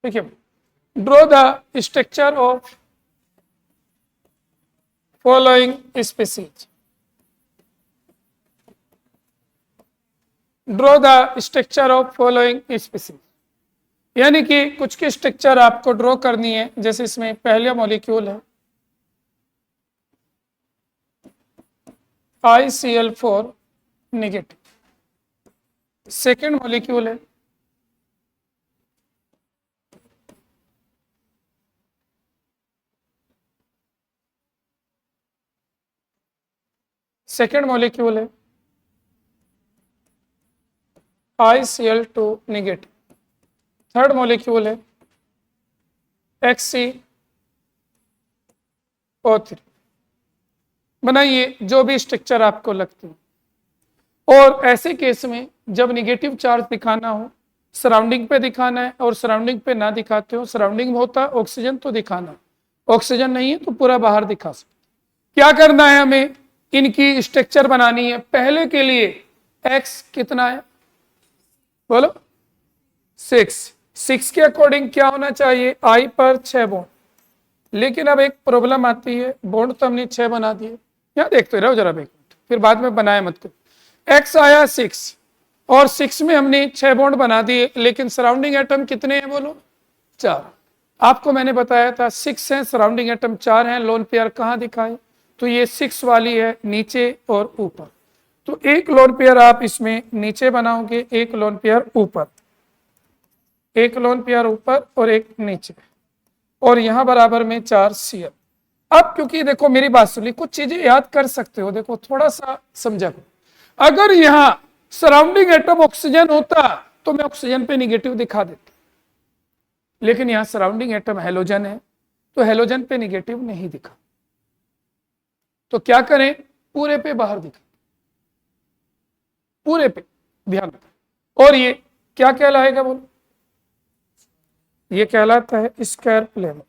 देखिए, draw the structure of following species. Draw the structure of following species, यानी कि कुछ की स्ट्रक्चर आपको ड्रॉ करनी है। जैसे इसमें पहला मॉलिक्यूल है ICl4 नेगेटिव, सेकेंड मॉलिक्यूल है ICl2 नेगेटिव, थर्ड मॉलिक्यूल है XCO3। बनाइए जो भी स्ट्रक्चर आपको लगती है। और ऐसे केस में जब निगेटिव चार्ज दिखाना हो, सराउंडिंग पे दिखाना है, और सराउंडिंग पे ना दिखाते हो, सराउंडिंग में होता ऑक्सीजन तो दिखाना, ऑक्सीजन नहीं है तो पूरा बाहर दिखा सकते। क्या करना है हमें, इनकी स्ट्रक्चर बनानी है। पहले के लिए एक्स कितना है, बोलो 6 के अकॉर्डिंग क्या होना चाहिए, आई पर 6 बॉन्ड। लेकिन अब एक प्रॉब्लम आती है, बॉन्ड तो हमने 6 बना दिए। यहाँ देखते रहो जरा एक मिनट, फिर बाद में बनाए मत करो। एक्स आया 6 और 6 में हमने 6 बॉन्ड बना दिए, लेकिन सराउंडिंग एटम कितने हैं, बोलो 4। आपको मैंने बताया था 6 है, सराउंडिंग एटम 4 हैं। लोन पेयर कहाँ दिखाए, तो ये 6 वाली है नीचे और ऊपर। तो एक लोन पेयर आप इसमें नीचे बनाओगे, एक लोन पेयर ऊपर, एक लोन पेयर ऊपर और एक नीचे, और यहां बराबर में 4 Cl। अब क्योंकि देखो मेरी बात सुनी, कुछ चीजें याद कर सकते हो, देखो थोड़ा सा समझा। अगर यहां सराउंडिंग एटम ऑक्सीजन होता तो मैं ऑक्सीजन पे निगेटिव दिखा देता, लेकिन यहां सराउंडिंग एटम हेलोजन है तो हेलोजन पे निगेटिव नहीं दिखा। तो क्या करें, पूरे पे बाहर दिखा, पूरे पे ध्यान रखें। और ये क्या कहलाएगा, बोलो, ये कहलाता है स्क्वायर प्लेन।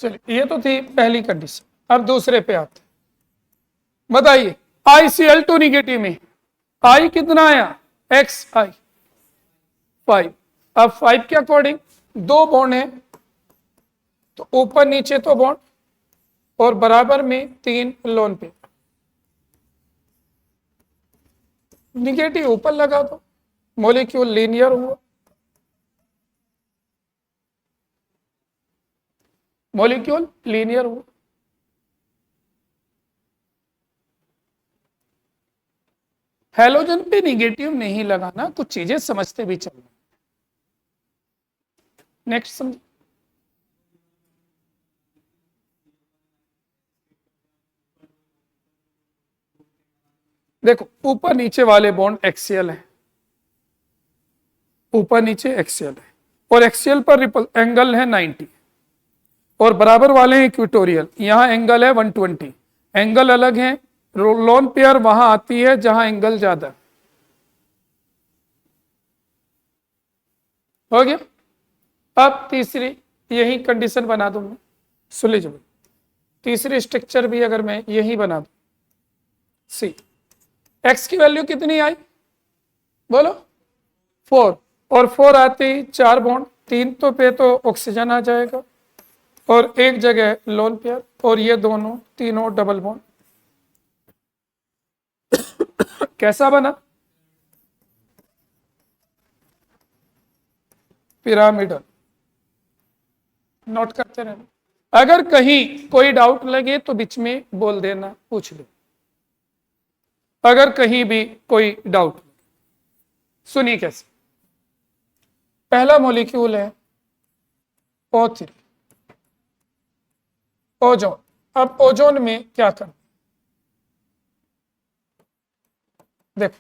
चलिए, ये तो थी पहली कंडीशन। अब दूसरे पे आते, बताइए ICl2 निगेटिव में आई कितना आया, XI 5। अब 5 के अकॉर्डिंग 2 बॉन्ड है, तो ऊपर नीचे तो बॉन्ड, और बराबर में 3 लोन पे। निगेटिव ऊपर लगा दो, मॉलिक्यूल लीनियर हुआ, मॉलिक्यूल लीनियर हुआ। हेलोजन पे निगेटिव नहीं लगाना, कुछ चीजें समझते भी चलना। नेक्स्ट समझ, देखो ऊपर नीचे वाले बॉन्ड एक्सियल है, ऊपर नीचे एक्सियल है, और एक्सियल पर रिपल एंगल है 90, और बराबर वाले हैं इक्वेटोरियल, यहां एंगल है 120। एंगल अलग है, लोन पेयर वहां आती है जहां एंगल ज्यादा है। हो गया। अब तीसरी यही कंडीशन बना दूंगा, सुन लीजिए। तीसरी स्ट्रक्चर भी अगर मैं यही बना दूं, सी एक्स की वैल्यू कितनी आई, बोलो 4, और 4 आते ही 4 बॉन्ड, 3 तो पे तो ऑक्सीजन आ जाएगा, और एक जगह लोन पेयर, और ये दोनों तीनों डबल बॉन्ड। कैसा बना, पिरामिडल। नोट करते रहना, अगर कहीं कोई डाउट लगे तो बीच में बोल देना, पूछ लो अगर कहीं भी कोई डाउट। सुनिए कैसे, पहला मॉलिक्यूल है O3, ओजोन। अब ओजोन में क्या करना, देखो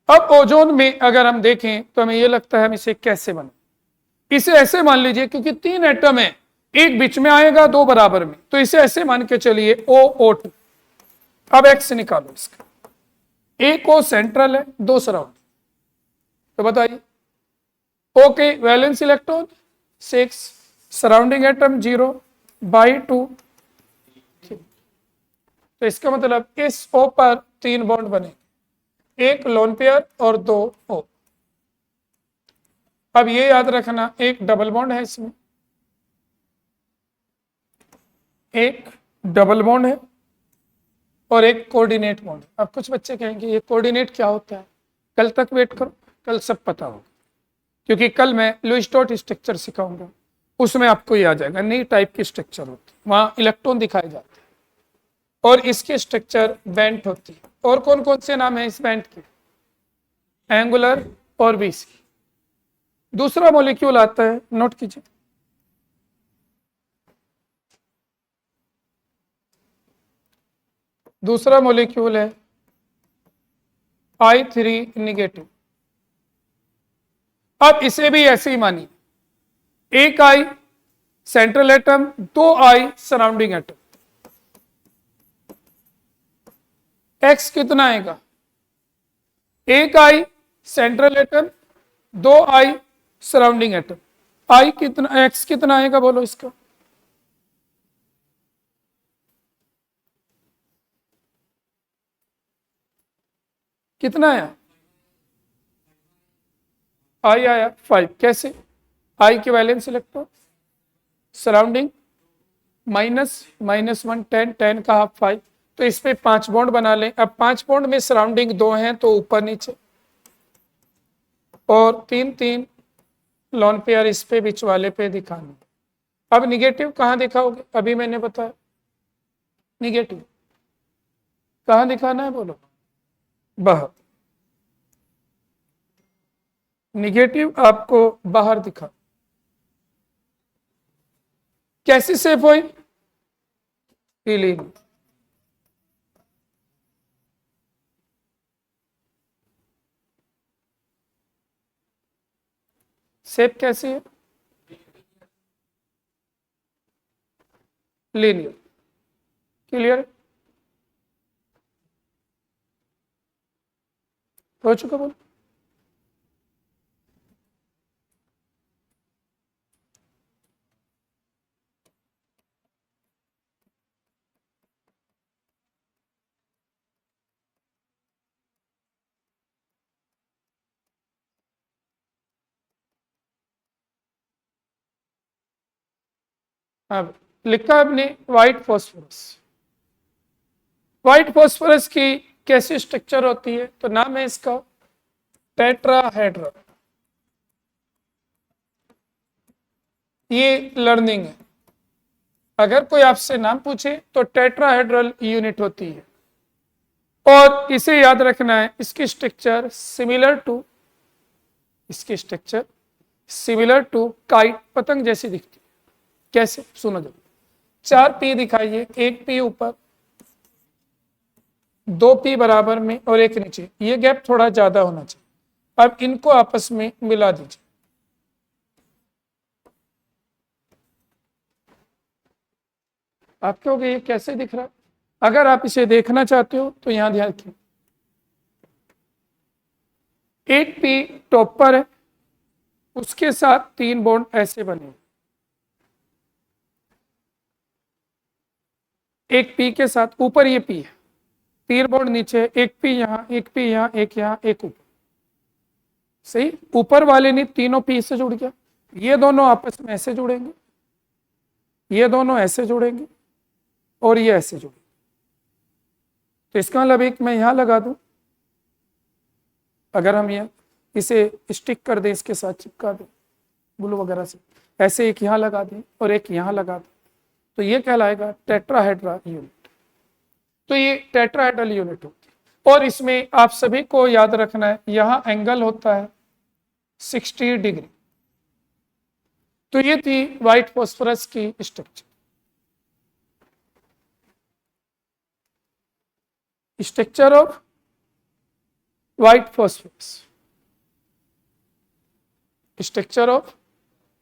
अब ओजोन में अगर हम देखें तो हमें यह लगता है हम इसे कैसे बना, इसे ऐसे मान लीजिए, क्योंकि 3 एटम है, एक बीच में आएगा 2 बराबर में, तो इसे ऐसे मान के चलिए OO2। अब एक्स निकालो इसका, एक O सेंट्रल है, 2 सराउंड, तो बताइए O के वैलेंस इलेक्ट्रॉन 6, सराउंडिंग एटम 0/2, तो इसका मतलब इस O पर 3 बॉन्ड बने, एक लोन पेयर और 2 O। अब ये याद रखना, एक डबल बॉन्ड है इसमें, एक डबल बॉन्ड है और एक कोऑर्डिनेट बॉन्ड। अब कुछ बच्चे कहेंगे ये कोऑर्डिनेट क्या होता है, कल तक वेट करो, कल सब पता होगा, क्योंकि कल मैं लुईस डॉट स्ट्रक्चर सिखाऊंगा, उसमें आपको ये आ जाएगा। नई टाइप की स्ट्रक्चर होती है, वहां इलेक्ट्रॉन दिखाए जाते हैं और इसकी स्ट्रक्चर बेंट होती है। और कौन कौन से नाम है इस बेंट के, एंगुलर और बीसी। दूसरा मॉलिक्यूल आता है, नोट कीजिए, दूसरा मॉलिक्यूल है I3 निगेटिव। अब इसे भी ऐसे ही मानिए, एक I central atom, 2 I surrounding atom. X कितना आएगा, एक I central atom, 2 I surrounding atom. I कितना, X कितना आएगा बोलो इसका, कितना आया, I आया 5। कैसे, I के वैलेंस इलेक्ट्रॉन सराउंडिंग -1 10 10 का हाफ 5, तो इस पे 5 बॉन्ड बना लें। अब 5 बॉन्ड में सराउंडिंग 2 हैं तो ऊपर नीचे, और 3 3 लॉन पेयर इस पे बीच वाले पे दिखाना। अब निगेटिव कहाँ दिखाओगे, अभी मैंने बताया निगेटिव कहाँ दिखाना है बोलो, बाहर। निगेटिव आपको बाहर दिखा, कैसी शेप हुई, हीलिंग। शेप कैसी है, लीनियर। क्लियर हो चुका बोलो। अब लिखा आपने व्हाइट फॉस्फोरस। व्हाइट फॉस्फोरस की कैसी स्ट्रक्चर होती है, तो नाम है इसका टेट्राहेड्रल। ये लर्निंग है, अगर कोई आपसे नाम पूछे तो टेट्राहेड्रल यूनिट होती है। और इसे याद रखना है, इसकी स्ट्रक्चर सिमिलर टू, इसकी स्ट्रक्चर सिमिलर टू काइट, पतंग जैसी दिखती है। कैसे, सुनो जब 4 पी दिखाइए, एक पी ऊपर, 2 पी बराबर में और एक नीचे, ये गैप थोड़ा ज्यादा होना चाहिए। अब इनको आपस में मिला दीजिए, आप कहोगे ये कैसे दिख रहा है। अगर आप इसे देखना चाहते हो तो यहां ध्यान रखिए, एक पी टॉप पर है, उसके साथ 3 बॉन्ड ऐसे बने, एक पी के साथ ऊपर ये पी है, 3 बॉन्ड नीचे, एक पी यहाँ, एक पी यहाँ, एक यहाँ, एक ऊपर। सही, ऊपर वाले ने तीनों पी से जुड़ गया, ये दोनों आपस में ऐसे जुड़ेंगे, ये दोनों ऐसे जुड़ेंगे और ये ऐसे जुड़ेंगे। तो इसका मतलब एक मैं यहां लगा दूं, अगर हम ये इसे स्टिक कर दें, इसके साथ चिपका दें ग्लू वगैरह से, ऐसे एक यहां लगा दें और एक यहां लगा दें, तो ये कहलाएगा टेट्राहेड्रा यूनिट। तो ये टेट्राहेड्रल यूनिट होती है। और इसमें आप सभी को याद रखना है, यहां एंगल होता है 60 डिग्री। तो ये थी व्हाइट फॉस्फोरस की structure. Structure of white phosphorus, structure of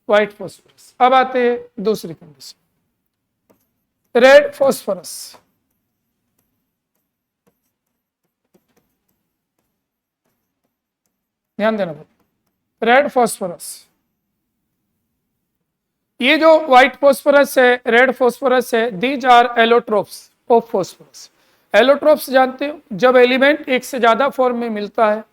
white phosphorus. अब आते हैं दूसरी कंडीशन, रेड फॉस्फोरस। ध्यान देना, रेड फॉस्फोरस, ये जो व्हाइट फॉस्फोरस है, रेड फॉस्फोरस है, these are allotropes of phosphorus. Allotropes जानते हो, जब एलिमेंट एक से ज्यादा फॉर्म में मिलता है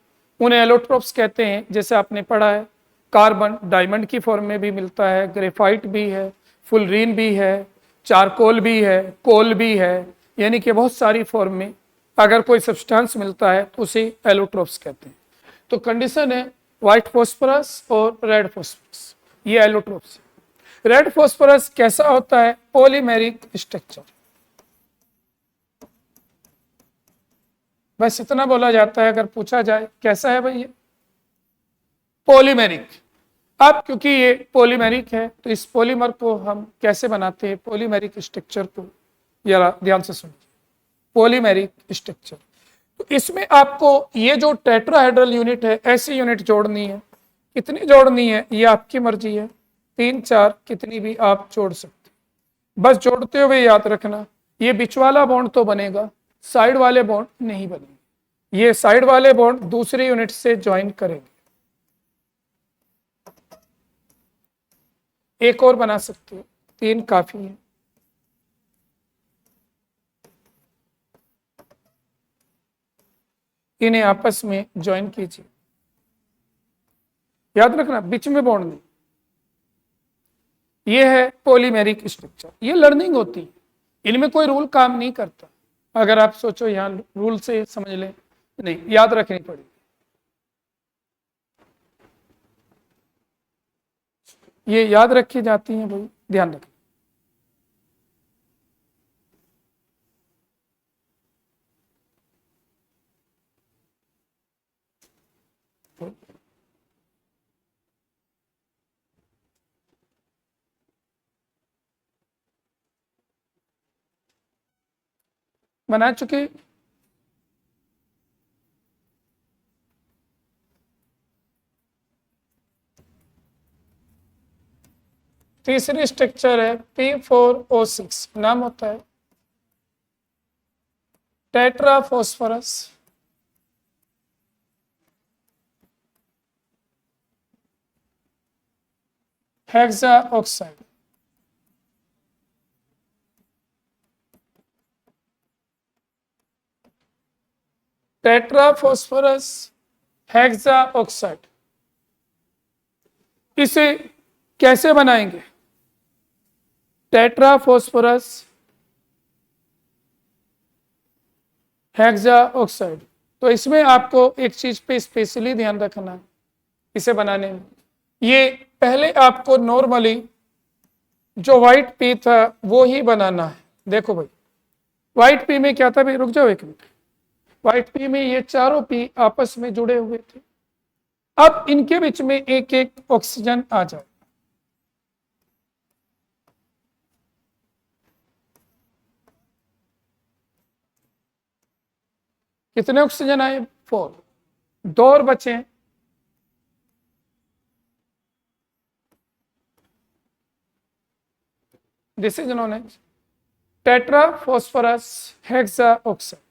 उन्हें एलोट्रोप्स कहते हैं। जैसे आपने पढ़ा है कार्बन डायमंड की फॉर्म में भी मिलता है, ग्रेफाइट भी है, फुलरीन भी है, चारकोल भी है, कोल भी है, यानी कि बहुत सारी फॉर्म में अगर कोई सब्सटेंस मिलता है तो उसे एलोट्रोप्स कहते हैं। तो कंडीशन है व्हाइट फॉस्फोरस और रेड फॉस्फोरस, ये एलोट्रोप्स। रेड फॉस्फोरस कैसा होता है? Polymeric structure. बस इतना बोला जाता है अगर पूछा जाए कैसा है भाई ये, पॉलीमेरिक। अब क्योंकि ये पॉलीमेरिक है तो इस पॉलीमर को हम कैसे बनाते हैं, पॉलीमेरिक स्ट्रक्चर को जरा ध्यान से सुनिए। पॉलीमेरिक स्ट्रक्चर, तो इसमें आपको ये जो टेट्राहेड्रल यूनिट है ऐसी यूनिट जोड़नी है। कितनी जोड़नी है ये आपकी मर्जी है, 3 4 कितनी भी आप जोड़ सकते। बस जोड़ते हुए याद रखना ये बीच वाला बॉन्ड तो बनेगा, साइड वाले बॉन्ड नहीं बनेंगे। ये साइड वाले बॉन्ड दूसरी यूनिट से ज्वाइन करेंगे। एक और बना सकते हो, 3 काफी है। इन्हें आपस में ज्वाइन कीजिए। याद रखना बीच में बॉन्ड नहीं। ये है पॉलीमेरिक स्ट्रक्चर, ये लर्निंग होती है, इनमें कोई रूल काम नहीं करता। अगर आप सोचो यहां रूल से समझ लें, नहीं, याद रखनी पड़ेगी। ये याद रखी जाती हैं भाई, ध्यान रखना। बना चुके। तीसरी स्ट्रक्चर है P4O6, नाम होता है tetra phosphorus hexa oxide. Tetra phosphorus hexa oxide, इसे कैसे बनाएंगे? टेट्रा फॉस्फोरस हेक्सा ऑक्साइड, तो इसमें आपको एक चीज पे स्पेशली ध्यान रखना है इसे बनाने में। ये पहले आपको नॉर्मली जो व्हाइट पी था वो ही बनाना है। देखो भाई व्हाइट पी में क्या था भाई, रुक जाओ एक मिनट। व्हाइट पी में ये चारों पी आपस में जुड़े हुए थे, अब इनके बीच में एक एक ऑक्सीजन आ जाए। कितने ऑक्सीजन आए? 4। 2 और बचे हैं। This is known as tetra phosphorus hexa oxide.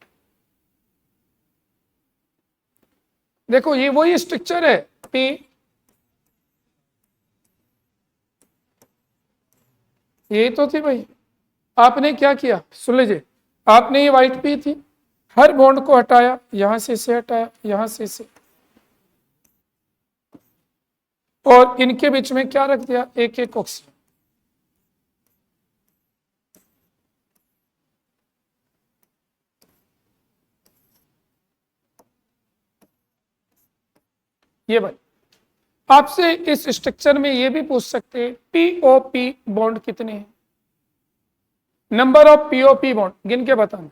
देखो ये वही स्ट्रक्चर है पी, यही तो थी भाई। आपने क्या किया सुन लीजिए, आपने ये व्हाइट पी थी, हर बॉन्ड को हटाया, यहां से इसे हटाया, यहां से इसे, और इनके बीच में क्या रख दिया? एक एक ऑक्सीजन। ये भाई आपसे इस स्ट्रक्चर में ये भी पूछ सकते हैं पीओपी बॉन्ड कितने हैं, नंबर ऑफ पीओपी बॉन्ड गिन के बताना।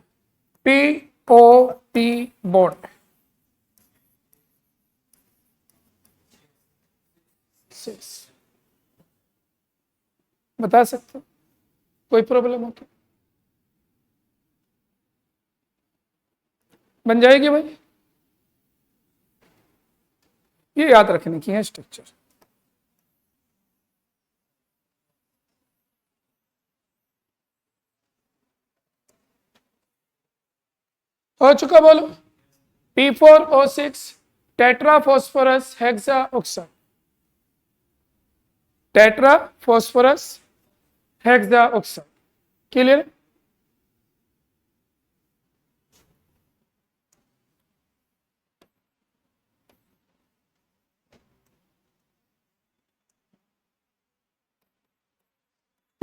पीओपी बॉन्ड 6 बता सकते हो? कोई प्रॉब्लम हो तो बन जाएगी भाई। ये याद रखने की है स्ट्रक्चर। हो चुका बोलो? P4O6 tetra phosphorus hexa oxide, tetra phosphorus hexa oxide, clear?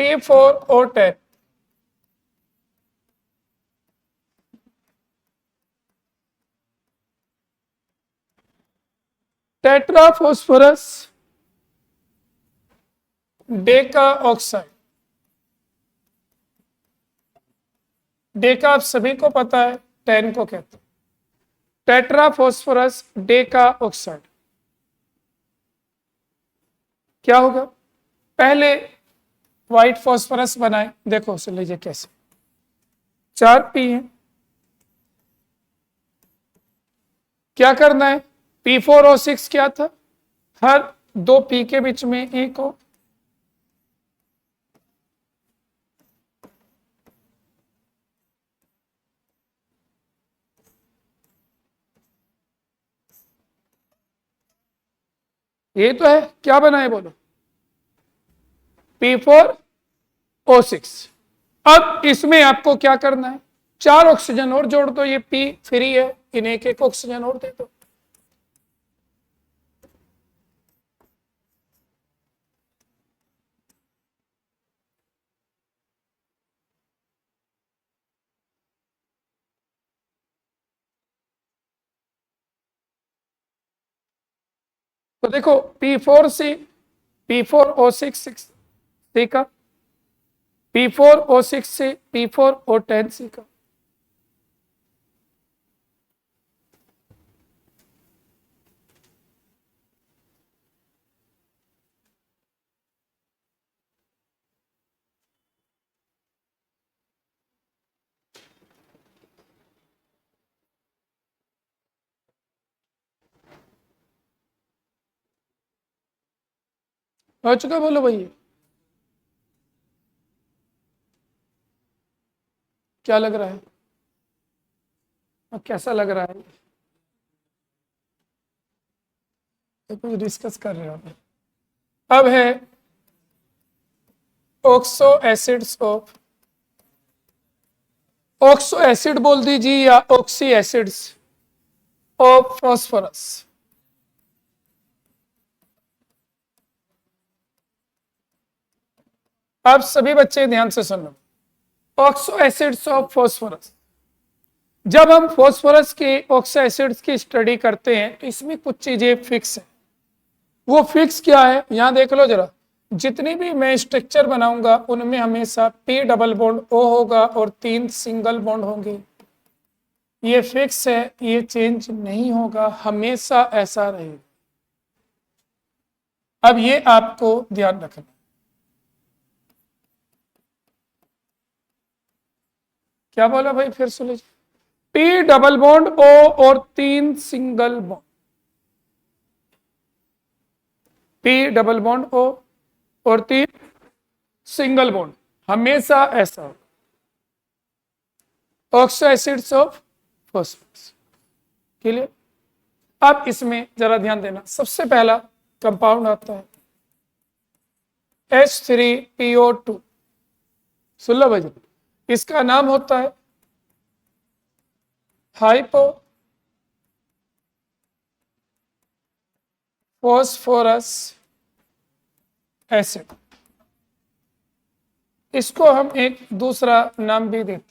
P4O10, tetraphosphorus deca oxide. Deca आप सभी को पता है, 10 को कहते हैं। टेट्राफॉस्फोरस डेका ऑक्साइड क्या होगा? पहले व्हाइट फॉस्फोरस बनाए, देखो उसे लीजिए कैसे। 4 पी है, क्या करना है? P4O6 क्या था? हर 2 पी के बीच में एक हो। ये तो है, क्या बना है बोलो? P4O6। अब इसमें आपको क्या करना है? 4 ऑक्सीजन और जोड़ दो, ये P फ्री है, इन्हें एक ऑक्सीजन और दे दो। तो देखो P4O6 का, P4O6 से P4O10 का। हो चुका? बोलो भैया, क्या लग रहा है? अब कैसा लग रहा है? कुछ डिस्कस कर रहे हो? अब है oxo acids of, oxo acid बोल दीजिए या ऑक्सी एसिड्स ऑफ फॉस्फोरस। आप सभी बच्चे ध्यान से सुन लो, ऑक्सो एसिड्स ऑफ फॉस्फोरस। जब हम फॉस्फोरस के ऑक्सो एसिड्स की स्टडी करते हैं तो इसमें कुछ चीजें फिक्स है। वो फिक्स क्या है? यहां देख लो जरा, जितनी भी मैं स्ट्रक्चर बनाऊंगा उनमें हमेशा P डबल बॉन्ड O होगा और 3 सिंगल बॉन्ड होंगे। ये फिक्स है, ये चेंज नहीं होगा, हमेशा ऐसा रहेगा। अब ये आपको ध्यान रखना। क्या बोला भाई? फिर सुन लीजिए, P डबल बॉन्ड O और 3 single bond, P double bond O और 3 सिंगल बॉन्ड, हमेशा ऐसा होगा। ऑक्सो एसिड्स ऑफ फॉस्फोरस के लिए अब इसमें जरा ध्यान देना। सबसे पहला कंपाउंड आता है H3PO2। सुन लो भाई, इसका नाम होता है हाइपो फॉस्फोरस एसिड। इसको हम एक दूसरा नाम भी देते हैं,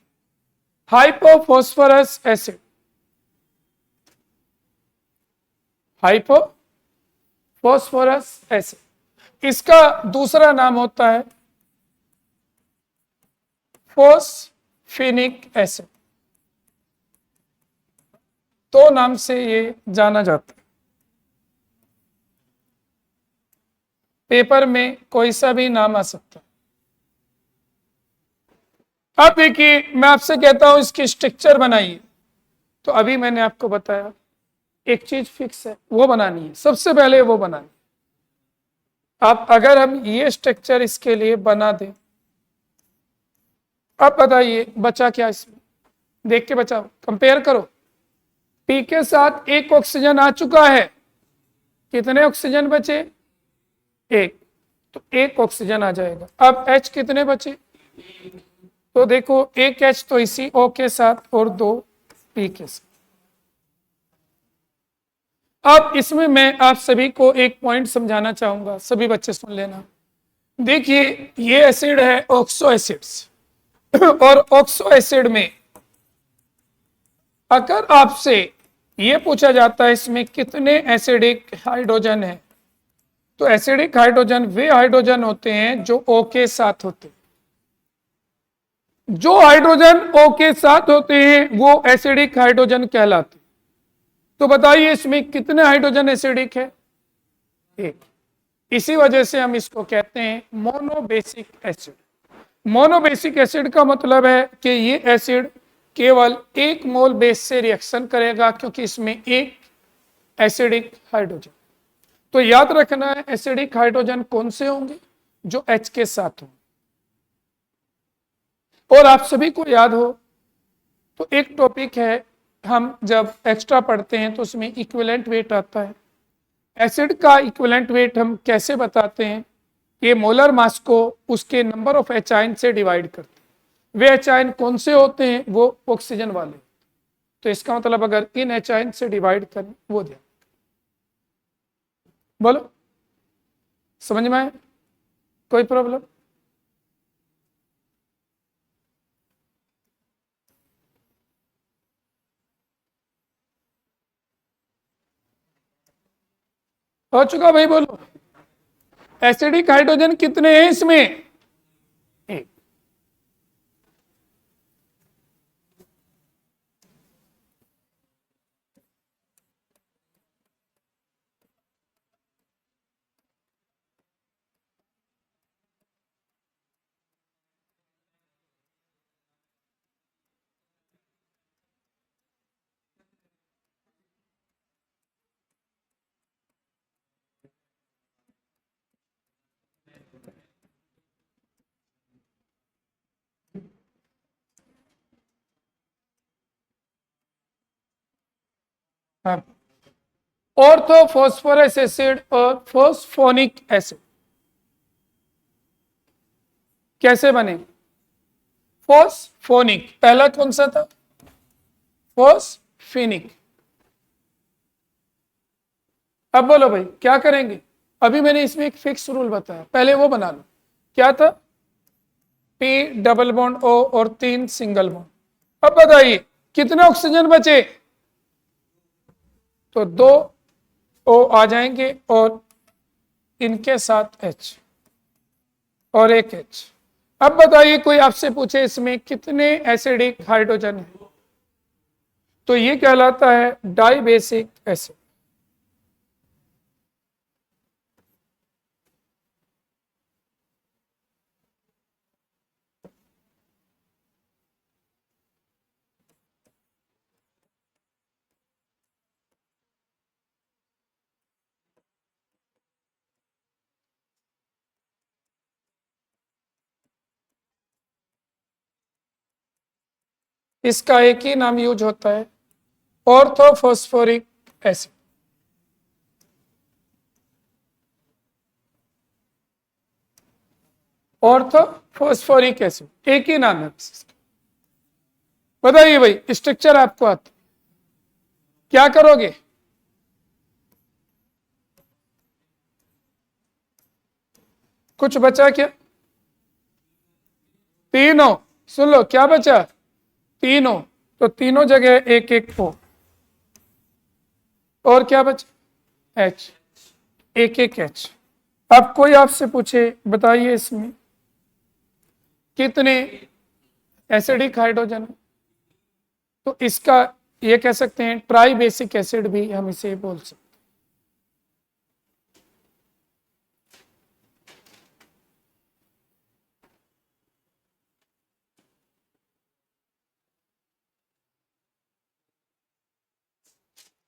हाइपोफॉस्फोरस एसिड। हाइपोफॉस्फोरस एसिड, इसका दूसरा नाम होता है फोस्फेनिक एसिड। दो नाम से ये जाना जाता है। पेपर में कोई सा भी नाम आ सकता है। अब देखिए, मैं आपसे कहता हूं इसकी स्ट्रक्चर बनाइए, तो अभी मैंने आपको बताया एक चीज फिक्स है, वो बनानी है। सबसे पहले वो बनानी है। अब अगर हम ये स्ट्रक्चर इसके लिए बना दें, अब बताइए बचा क्या इसमें? देख के बचाओ, कंपेयर करो। P के साथ एक ऑक्सीजन आ चुका है, कितने ऑक्सीजन बचे? एक, तो एक ऑक्सीजन आ जाएगा। अब H कितने बचे? तो देखो, एक H तो इसी O के साथ और 2 P के साथ। अब इसमें मैं आप सभी को एक पॉइंट समझाना चाहूंगा, सभी बच्चे सुन लेना। देखिए ये एसिड है ऑक्सो एसिड्स और ऑक्सो एसिड में अगर आपसे ये पूछा जाता है इसमें कितने एसिडिक हाइड्रोजन है, तो एसिडिक हाइड्रोजन वे हाइड्रोजन होते हैं जो O के साथ होते हैं। जो हाइड्रोजन O के साथ होते हैं वो एसिडिक हाइड्रोजन कहलाते हैं। तो बताइए इसमें कितने हाइड्रोजन एसिडिक है? एक। इसी वजह से हम इसको कहते हैं मोनोबेसिक एसिड। मोनोबेसिक एसिड का मतलब है कि ये एसिड केवल एक मोल बेस से रिएक्शन करेगा क्योंकि इसमें एक एसिडिक हाइड्रोजन। तो याद रखना है एसिडिक हाइड्रोजन कौन से होंगे? जो H के साथ हों। और आप सभी को याद हो तो एक टॉपिक है, हम जब एक्स्ट्रा पढ़ते हैं तो उसमें इक्विवेलेंट वेट आता है। एसिड का इक्विवेलेंट वेट हम कैसे बताते हैं? ये मोलर मास को उसके नंबर ऑफ एच आयन से डिवाइड करते हैं। वे एच आयन कौन से होते हैं? वो ऑक्सीजन वाले। तो इसका मतलब अगर इन एच आयन से डिवाइड करें वो दिया। बोलो समझ में आए? कोई प्रॉब्लम? हो चुका भाई? बोलो एसिडिक हाइड्रोजन कितने हैं इसमें? एक। हाँ, ऑर्थोफॉस्फोरस एसिड और फॉस्फोनिक एसिड कैसे बने? फॉस्फोनिक, पहला कौन सा था? फॉस्फिनिक। अब बोलो भाई क्या करेंगे? अभी मैंने इसमें एक फिक्स रूल बताया, पहले वो बना लो। क्या था? पी डबल बॉन्ड ओ और 3 सिंगल बॉन्ड। अब बताइए कितने ऑक्सीजन बचे? तो 2 ओ आ जाएंगे और इनके साथ H और एक H। अब बताइए कोई आपसे पूछे इसमें कितने एसिडिक हाइड्रोजन है, तो ये कहलाता है डाइबेसिक एसिड। इसका एक ही नाम यूज होता है, ऑर्थोफॉस्फोरिक एसिड। ऑर्थोफॉस्फोरिक एसिड एक ही नाम है इसका। बताइए भाई स्ट्रक्चर आपको आता, क्या करोगे? कुछ बचा क्या? तीनों, सुन लो क्या बचा? तीनों। तो तीनों जगह एक एक O। और क्या बचा? H, एक एक H। अब कोई आपसे पूछे बताइए इसमें कितने एसिडिक हाइड्रोजन है, तो इसका ये कह सकते हैं ट्राई बेसिक एसिड भी हम इसे बोल सकते हैं।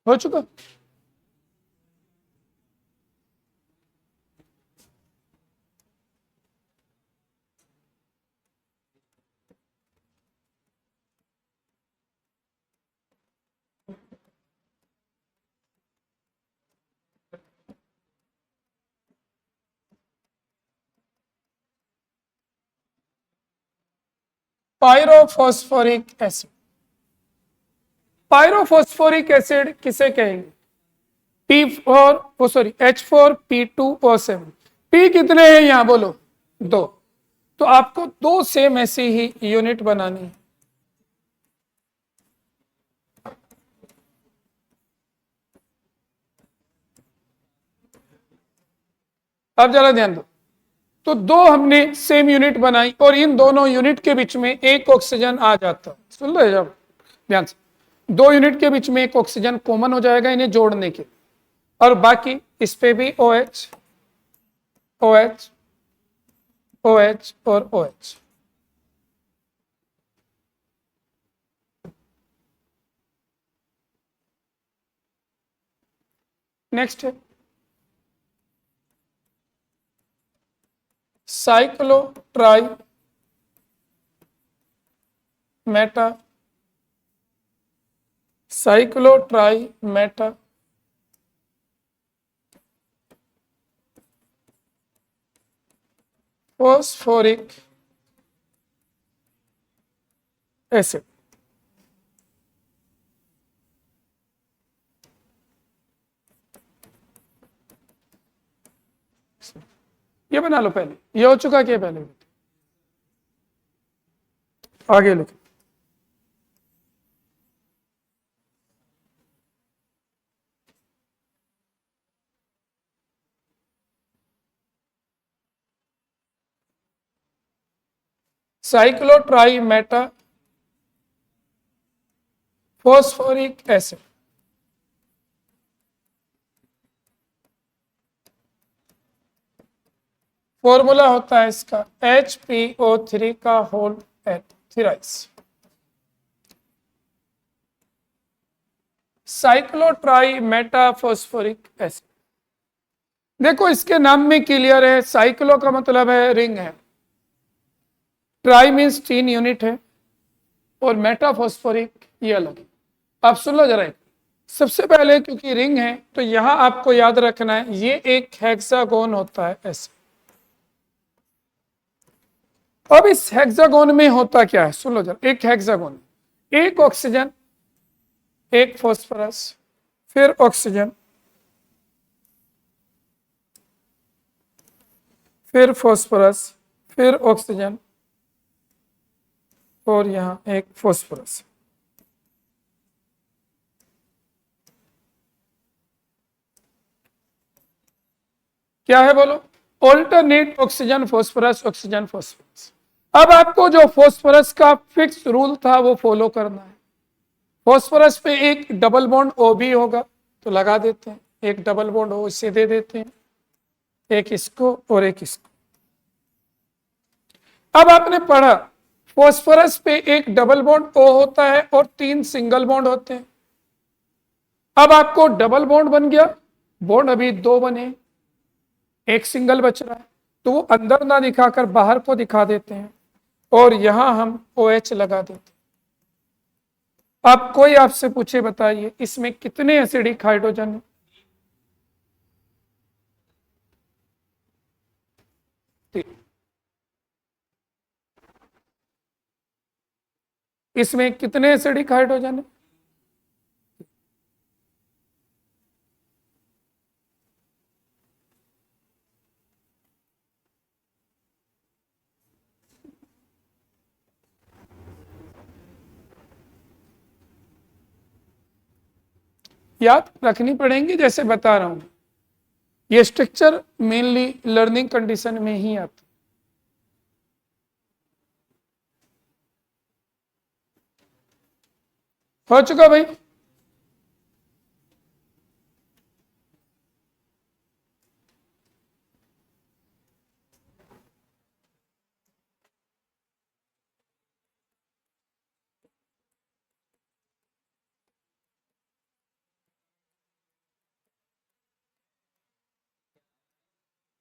हो चुका? Pyrophosphoric acid. पायरोफॉस्फोरिक एसिड किसे कहेंगे? P4 sorry H4P2O7। P कितने हैं यहां बोलो? 2। तो आपको 2 सेम ऐसी ही यूनिट बनानी है। अब जरा ध्यान दो, तो 2 हमने सेम यूनिट बनाई और इन दोनों यूनिट के बीच में एक ऑक्सीजन आ जाता। सुन लो जब ध्यान से, 2 यूनिट के बीच में एक ऑक्सीजन कॉमन हो जाएगा इन्हें जोड़ने के, और बाकी इस पे भी OH OH OH और OH। नेक्स्ट है साइक्लोट्राई मेटा, साइक्लोट्राई मेटा फॉस्फोरिक एसिड। ये बना लो पहले, ये हो चुका क्या पहले, आगे लिखो। Cyclotri meta phosphoric acid. Formula होता है इसका HPO3 का whole at thrice. Cyclotri meta phosphoric acid. देखो इसके नाम में क्लियर है, साइक्लो का मतलब है रिंग है, ट्राई मीन्स 3 यूनिट है, और मेटा फॉस्फोरिक ये अलग है। आप सुन लो जरा, सबसे पहले क्योंकि रिंग है तो यहां आपको याद रखना है ये एक हेक्सागोन होता है ऐसे। अब इस हेक्सागोन में होता क्या है, सुन लो जरा, एक हेक्सागोन, एक ऑक्सीजन, एक फॉस्फोरस, फिर ऑक्सीजन, फिर फॉस्फोरस, फिर ऑक्सीजन, और यहां एक फॉस्फोरस। क्या है बोलो, alternate oxygen phosphorus oxygen phosphorus. अब आपको जो फॉस्फोरस का फिक्स रूल था वो फॉलो करना है। फॉस्फोरस पे एक डबल बॉन्ड O भी होगा तो लगा देते हैं, एक डबल बॉन्ड O इसे दे देते हैं, एक इसको और एक इसको। अब आपने पढ़ा फॉस्फोरस पे एक डबल बॉन्ड O होता है और 3 सिंगल बॉन्ड होते हैं। अब आपको डबल बॉन्ड बन गया, बॉन्ड अभी 2 बने, एक सिंगल बच रहा है, तो वो अंदर ना दिखाकर बाहर को दिखा देते हैं और यहां हम OH लगा देते हैं। अब कोई आपसे पूछे बताइए इसमें कितने एसिडिक हाइड्रोजन है? इसमें कितने एसिडिक हाइड्रोजन है? याद रखनी पड़ेंगी, जैसे बता रहा हूं ये स्ट्रक्चर मेनली लर्निंग कंडीशन में ही आता। हो चुका भाई?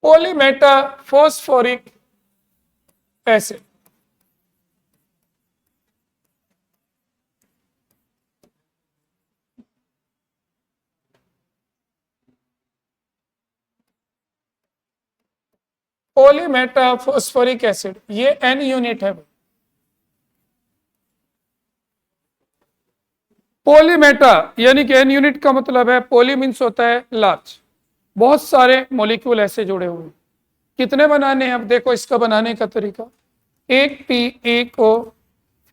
पॉलीमेटा फॉस्फोरिक एसिड। पॉलीमेटा फॉस्फोरिक एसिड ये N यूनिट है। पॉलीमेटा यानी कि N यूनिट का मतलब है, पॉली मीन्स होता है लार्ज, बहुत सारे मॉलिक्यूल ऐसे जुड़े हुए, कितने बनाने हैं? अब देखो इसका बनाने का तरीका, एक पी एक ओ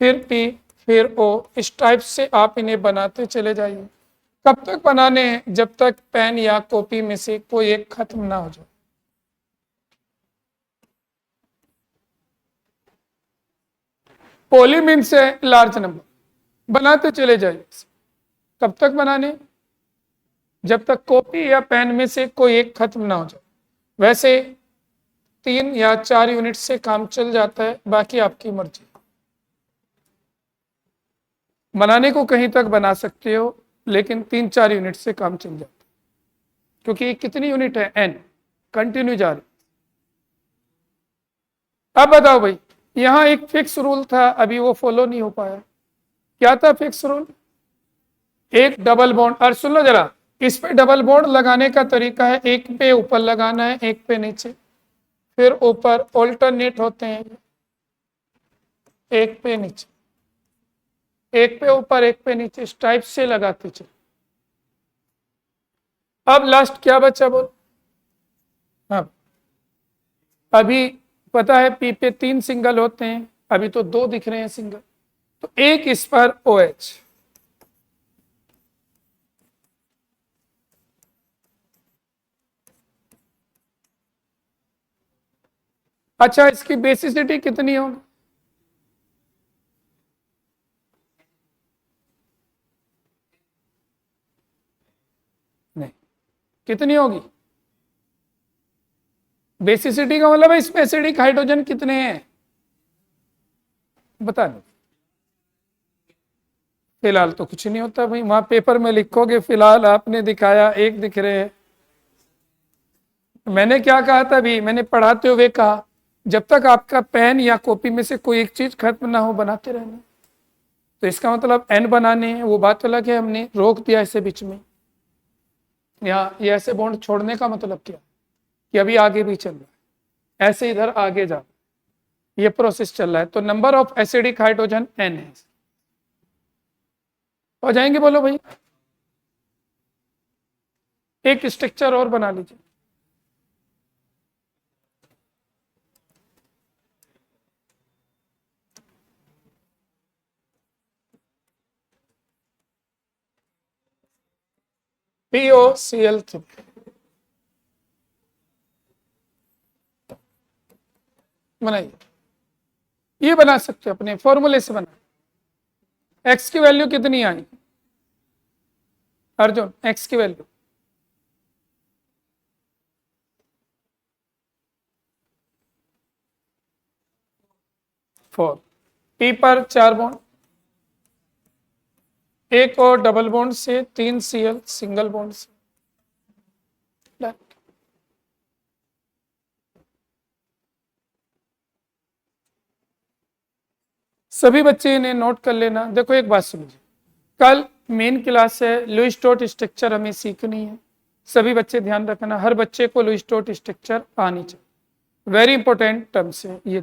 फिर पी फिर ओ, इस टाइप से आप इन्हें बनाते चले जाइए। कब तक बनाने हैं? जब तक पेन या कॉपी में से कोई एक खत्म ना हो जाए। पॉली मीन्स है लार्ज नंबर, बनाते चले जाइए। कब तक बनाने? जब तक कॉपी या पेन में से कोई एक खत्म ना हो जाए। वैसे 3 या 4 यूनिट से काम चल जाता है, बाकी आपकी मर्जी। बनाने को कहीं तक बना सकते हो, लेकिन 3-4 यूनिट से काम चल जाता है, क्योंकि ये कितनी यूनिट है? n, कंटिन्यू जा रही। अब बताओ भाई, यहां एक फिक्स रूल था, अभी वो फॉलो नहीं हो पाया। क्या था फिक्स रूल? एक डबल बॉन्ड। और सुन लो जरा, इस पे डबल बॉन्ड लगाने का तरीका है, एक पे ऊपर लगाना है, एक पे नीचे, फिर ऊपर ऑल्टरनेट होते हैं, एक पे नीचे, एक पे ऊपर, एक पे नीचे, इस टाइप से लगाते चलो। अब लास्ट क्या बचा बोल? हाँ, अभी पता है पी पे 3 सिंगल होते हैं, अभी तो 2 दिख रहे हैं सिंगल, तो एक इस पर OH। अच्छा, इसकी बेसिसिटी कितनी होगी? नहीं, कितनी होगी? बेसिसिटी का मतलब है इसमें एसिडिक हाइड्रोजन कितने हैं, बता दो। फिलहाल तो कुछ नहीं होता भाई, वहां पेपर में लिखोगे फिलहाल आपने दिखाया 1 दिख रहे हैं। मैंने क्या कहा था अभी, मैंने पढ़ाते हुए कहा, जब तक आपका पेन या कॉपी में से कोई एक चीज खत्म ना हो, बनाते रहना। तो इसका मतलब n बनाने हैं, वो बात अलग है, हमने रोक दिया इसे बीच में। यहाँ ये ऐसे बॉन्ड छोड़ने का मतलब क्या? कि अभी आगे भी चल रहा है, ऐसे इधर आगे जा, ये प्रोसेस चल रहा है, तो number of acidic hydrogen n है। हो जाएंगे बोलो भाई। एक स्ट्रक्चर और बना लीजिए। POCl3 बनाइए। ये बना सकते हो अपने फॉर्मूले से बना। x की वैल्यू कितनी आई अर्जुन? x की वैल्यू 4, p पर 4 बॉन्ड, एक और डबल बॉन्ड से 3 Cl सिंगल बॉन्ड से। सभी बच्चे इन्हें नोट कर लेना। देखो एक बात सुनिए, कल मेन क्लास है, लुईस डॉट स्ट्रक्चर हमें सीखनी है। सभी बच्चे ध्यान रखना, हर बच्चे को लुईस डॉट स्ट्रक्चर आनी चाहिए, वेरी इंपॉर्टेंट टर्म्स है ये।